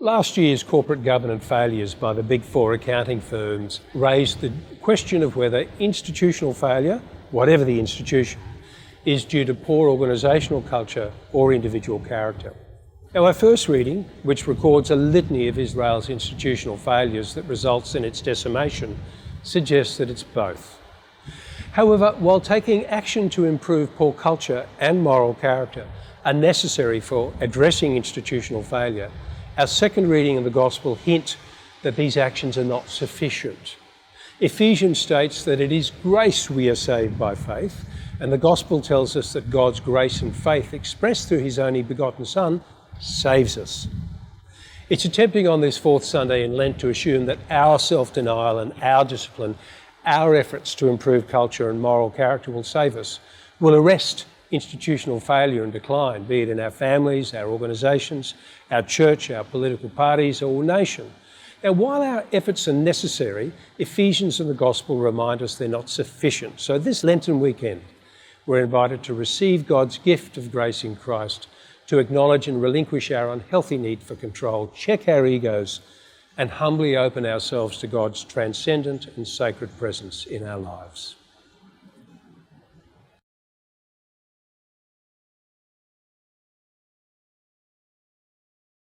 Last year's corporate governance failures by the big four accounting firms raised the question of whether institutional failure, whatever the institution, is due to poor organisational culture or individual character. Now, our first reading, which records a litany of Israel's institutional failures that results in its decimation, suggests that it's both. However, while taking action to improve poor culture and moral character are necessary for addressing institutional failure, our second reading of the Gospel hint that these actions are not sufficient. Ephesians states that it is grace we are saved by faith, and the Gospel tells us that God's grace and faith expressed through his only begotten Son saves us. It's tempting on this fourth Sunday in Lent to assume that our self-denial and our discipline, our efforts to improve culture and moral character will save us, will arrest institutional failure and decline, be it in our families, our organisations, our church, our political parties, or nation. Now, while our efforts are necessary, Ephesians and the Gospel remind us they're not sufficient. So this Lenten weekend, we're invited to receive God's gift of grace in Christ, to acknowledge and relinquish our unhealthy need for control, check our egos, and humbly open ourselves to God's transcendent and sacred presence in our lives.